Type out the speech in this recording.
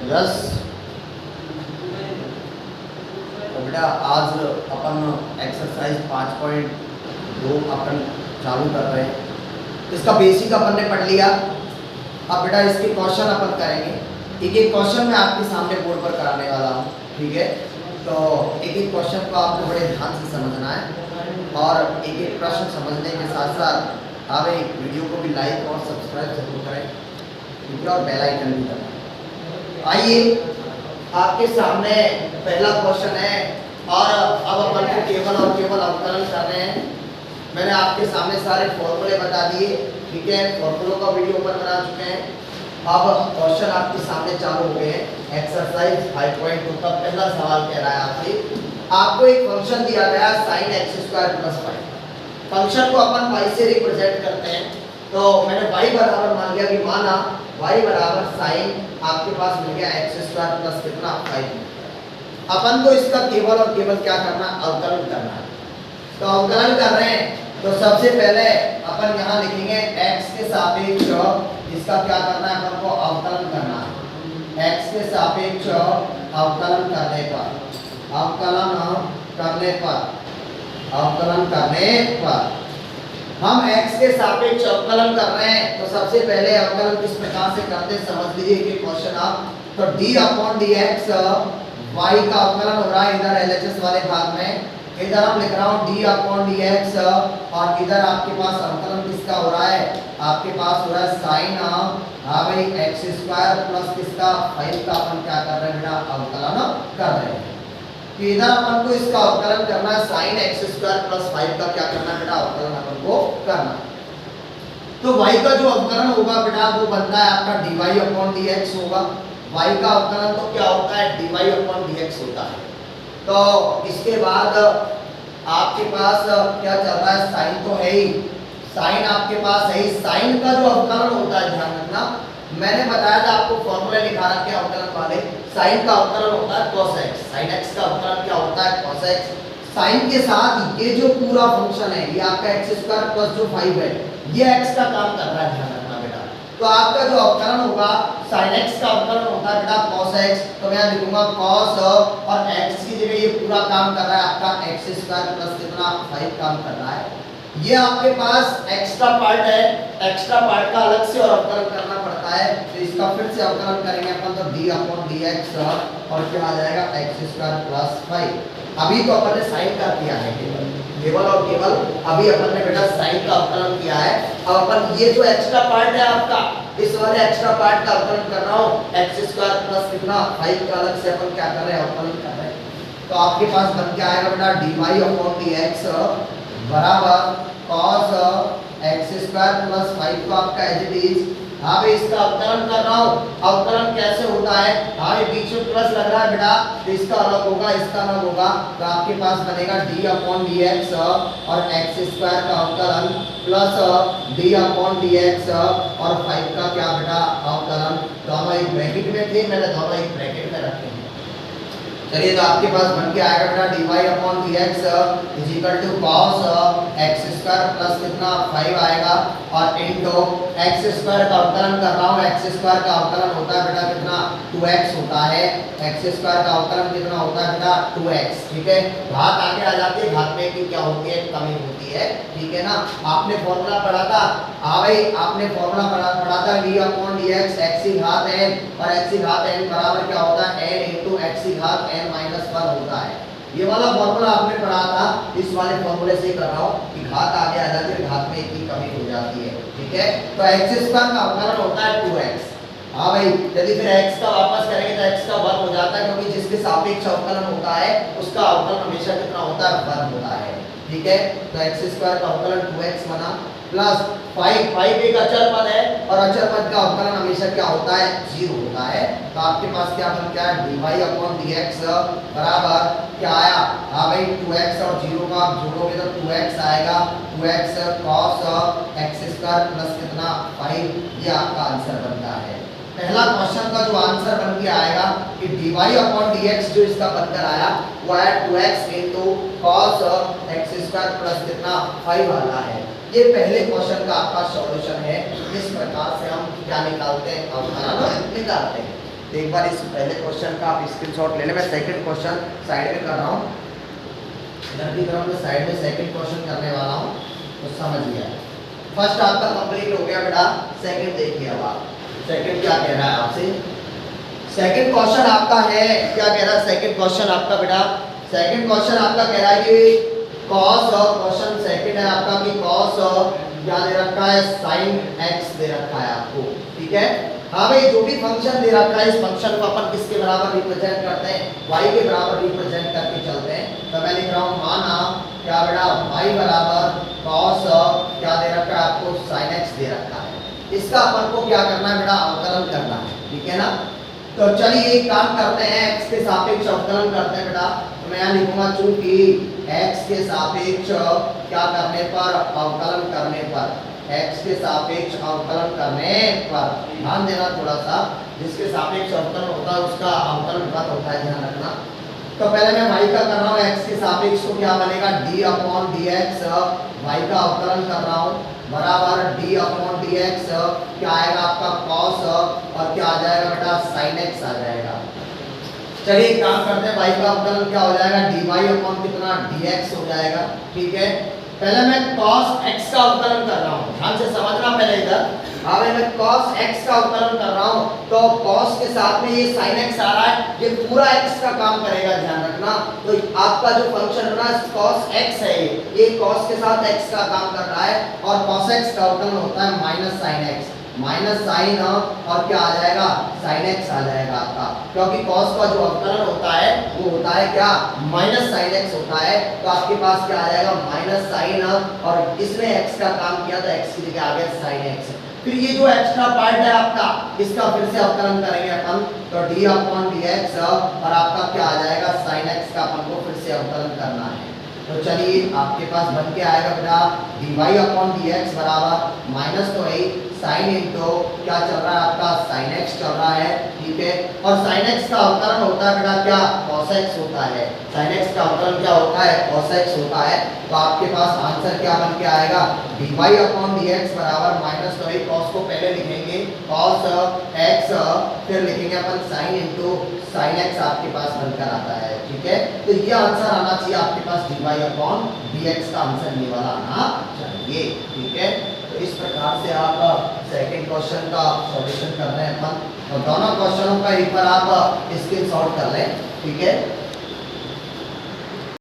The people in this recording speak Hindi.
रस। तो बेटा आज अपन एक्सरसाइज 5.2 अपन चालू कर रहे हैं। इसका बेसिक अपन ने पढ़ लिया। अब बेटा इसके क्वेश्चन अपन करेंगे। एक एक क्वेश्चन मैं आपके सामने बोर्ड पर कराने वाला हूँ, ठीक है। तो एक एक क्वेश्चन को आपको बड़े ध्यान से समझना है और एक एक प्रश्न समझने के साथ साथ आप एक वीडियो को भी लाइक और सब्सक्राइब जरूर करें, ठीक है, और बेल आइकन भी दबाएं। आइए आपके सामने पहला क्वेश्चन है और अब अपन को केवल और केवल अवकलन करने हैं। मैंने आपके सामने सारे फॉर्मूले बता दिए, ठीक है, फॉर्मूलों का वीडियो अपन बना चुके हैं। अब क्वेश्चन आपके सामने चालू हो गए हैं। एक्सरसाइज 5.2 का पहला सवाल कह रहा है आपको एक फंक्शन दिया गया sin x² + 5। फंक्शन को अपन y से रिप्रेजेंट करते हैं। तो मैंने y बराबर मान लिया कि माना y बराबर sin आपके पास मिल गया x² + कितना 5। अपन को इसका केवल और केवल क्या करना, अवकलन करना है। तो अवकलन कर रहे हैं तो सबसे पहले अपन यहाँ लिखेंगे x के सापेक्ष इसका क्या करना है, अपन को अवकलन करना है। x के सापेक्ष अवकलन करने पर हम x के सापेक्ष अवकलन कर रहे हैं। तो सबसे पहले अवकलन किस प्रकार से करते हैं समझ लीजिए कि क्वेश्चन आप। तो d/dx y का अवकलन हो रहा है इधर LHS वाले भाग में। इधर हम लिख रहा हूँ d/dx और इधर आपके पास अवकलन किसका हो रहा है, आपके पास हो रहा है sin भाई x² प्लस किसका 5 का अपन क्या कर रहे हैं बेटा, अवकलन कर रहे हैं। तो इधर अपन को इसका अवकलन करना है, sin x² + 5 का क्या करना है बेटा, अवकलन अपन को करना है। तो y का जो अवकलन होगा बेटा वो बनता है आपका dy/dx होगा। y का अवकलन तो क्या होता है, dy/dx होता है। तो इसके बाद आपके पास क्या चल रहा है, साइन तो है ही, साइन आपके पास है ही। साइन का जो अवकलन होता है ध्यान रखना, मैंने बताया था आपको फॉर्मूला लिखा रखे अवकलन वाले। साइन का अवकलन होता है cos x, साइन x का अवकलन क्या होता है cos x। साइन के साथ ये जो पूरा फंक्शन है ये आपका x² प्लस जो 5 है ये x का काम कर रहा है, ध्यान रखना बेटा। तो आपका जो अवकलन होगा sin x का अवकलन होता है बेटा cos x। तो मैं लिखूंगा cos और x की जगह ये पूरा काम कर रहा है आपका x² प्लस कितना 5 काम कर रहा है। ये आपके पास एक्स्ट्रा पार्ट है, एक्स्ट्रा पार्ट का अलग से और अवकलन करना पड़ता है। तो इसका फिर से अवकलन करेंगे अपन तो d/dx और क्या आ जाएगा x² + 5। अभी तो अपन ने साइन का किया है केवल और केवल अभी अपन ने बेटा साइन का अवकलन किया है। अब अपन ये जो एक्स्ट्रा पार्ट है आपका, इस वाले एक्स्ट्रा पार्ट का अवकलन कर रहा हूँ x² प्लस कितना 5 का अलग से अपन क्या कर रहे हैं, अवकलन कर रहे हैं। तो आपके पास बन के आएगा बेटा dy/dx बराबर cos x² + 5 को आपका एज इट इज। हाँ भाई इसका अवकलन कर रहा हूँ, अवकलन कैसे होता है, हाँ ये बीच में प्लस लग रहा है बेटा, तो इसका अलग होगा इसका अलग होगा। तो आपके पास बनेगा d/dx और x² का अवकलन प्लस d/dx और 5 का क्या बेटा अवकलन। दोनों एक ब्रैकेट में थे, मैंने दोनों एक ब्रैकेट में रखे हैं। चलिए तो आपके पास बन के आएगा बेटा dy/dx = cos x² प्लस कितना 5 आएगा और इनटू x² का अवकलन कर रहा हूँ। x² का अवकलन होता है बेटा कितना 2x होता है, x² का अवकलन कितना होता है बेटा 2x, ठीक है। घात आगे आ जाती है, घात में की क्या होती है, कमी होती है, ठीक है ना। आपने फॉर्मूला पढ़ा था, हाँ भाई आपने फॉर्मूला पढ़ा था d/dx x⁴n और x⁴n बराबर क्या होता है n × x⁴n-1 होता है। ये वाला फॉर्मूला आपने पढ़ा था, इस वाले फॉर्मूले से कर रहा हूँ कि घात आगे आ जाती है, घात में एक की कमी हो जाती है, ठीक है। तो x² का अवकलन होता है 2x। हाँ भाई यदि फिर x का वापस करेंगे तो x का वर्ग हो जाता है, क्योंकि जिसके सापेक्ष अवकलन होता है उसका अवकलन हमेशा कितना होता है, वर्ग होता है, ठीक है। तो x² का अवकलन 2x बना प्लस 5 एक अचर पद है और अचर पद का अवकलन हमेशा क्या होता है, 0 होता है। तो आपके पास क्या बन गया dy/dx बराबर क्या आया, हाँ भाई 2x और 0 का आप जोड़ोगे तो 2x आएगा, 2x cos x² प्लस कितना 5, ये आपका आंसर बनता है। पहला क्वेश्चन का जो आंसर बन के आएगा कि dy/dx जो इसका बनकर आया वो है 2x × cos x² प्लस कितना 5 वाला है। ये पहले क्वेश्चन का आपका सॉल्यूशन है। इस प्रकार से हम क्या निकालते हैं, अवकलन निकालते हैं। तो एक बार इस पहले क्वेश्चन का आप स्क्रीनशॉट ले लें। मैं सेकंड क्वेश्चन साइड में कर रहा हूँ, इधर की तरफ मैं साइड में सेकंड क्वेश्चन करने वाला हूँ, तो समझ लिया। फर्स्ट आपका कंप्लीट हो गया बेटा, सेकंड देखिए अब आप सेकंड क्या कह रहा है आपसे। सेकंड क्वेश्चन आपका है, क्या कह रहा है सेकंड क्वेश्चन आपका बेटा? सेकंड क्वेश्चन आपका कह रहा है कि cos और क्वेश्चन सेकंड है आपका कि cos क्या दे रखा है, sin x दे रखा है आपको, ठीक है। हाँ भाई, जो भी फंक्शन दे रखा है इस फंक्शन को अपन किसके बराबर रिप्रेजेंट करते हैं, y के बराबर रिप्रेजेंट करके चलते हैं। तो मैं लिख रहा हूँ माना क्या बेटा, y बराबर cos क्या दे रखा है आपको, sin x दे रखा है। इसका अपन को क्या करना है बेटा, अवकलन करना है, ठीक है ना। तो चलिए एक काम करते हैं, x के सापेक्ष अवकलन करते हैं बेटा। तो मैं यहाँ लिखूंगा चूंकि x के सापेक्ष क्या करने पर, अवकलन करने पर, x के सापेक्ष अवकलन करने पर, ध्यान देना थोड़ा सा, जिसके सापेक्ष अवकलन होता है उसका अवकलन घात होता है, ध्यान रखना। तो पहले मैं y का कर रहा हूँ, x के सापेक्ष तो क्या बनेगा d/dx, y का अवकलन कर रहा हूँ बराबर d/dx क्या आएगा आपका cos और क्या आ जाएगा बेटा, sin x आ जाएगा। चलिए एक काम करते हैं, y का अवकलन क्या हो जाएगा, dy कितना dx हो जाएगा, ठीक है। पहले मैं cos x का अवकलन कर रहा हूँ, ध्यान से समझना पहले इधर। हाँ मैं cos x का अवकलन कर रहा हूँ, तो cos के साथ में ये sin x आ रहा है, ये पूरा x का काम करेगा, ध्यान रखना। तो आपका जो फंक्शन है ना cos x है, ये cos के साथ x का काम कर रहा है, और cos x का अवकलन होता है minus sin x, minus sine और क्या आ जाएगा, sin x आ जाएगा आपका, क्योंकि cos का जो अवकलन होता है वो होता है क्या, माइनस sin x होता है। तो आपके पास क्या आ जाएगा, माइनस साइन, और इसमें x का काम किया था, x की जगह आ गया sin x। फिर ये जो एक्स्ट्रा पार्ट है आपका, इसका फिर से अवकलन करेंगे अपन, तो d/dx और आपका क्या आ जाएगा, sin x का अपन को फिर से अवकलन करना है। तो चलिए आपके पास बन के आएगा बेटा dy/dx बराबर माइनस तो है साइन इंटू क्या चल रहा है आपका, sin x चल रहा है, ठीक है। और sin x का अवकलन होता है बेटा क्या, cos x होता है। sin x का अवकलन क्या होता है, cos x होता है। तो आपके पास आंसर क्या बन के आएगा, dy/dx बराबर माइनस तो है, cos को पहले लिखेंगे cos x, फिर लिखेंगे अपन sin इंटू sin x, आपके पास बनकर आता है, ठीक है। तो ये आंसर आना चाहिए आपके पास, dy/dx का आंसर ये वाला आना चाहिए, ठीक है। तो इस प्रकार से आप सेकंड क्वेश्चन का सॉल्यूशन कर रहे हैं अपन, और दोनों क्वेश्चनों का एक बार आप स्क्रीनशॉट कर लें, ठीक है।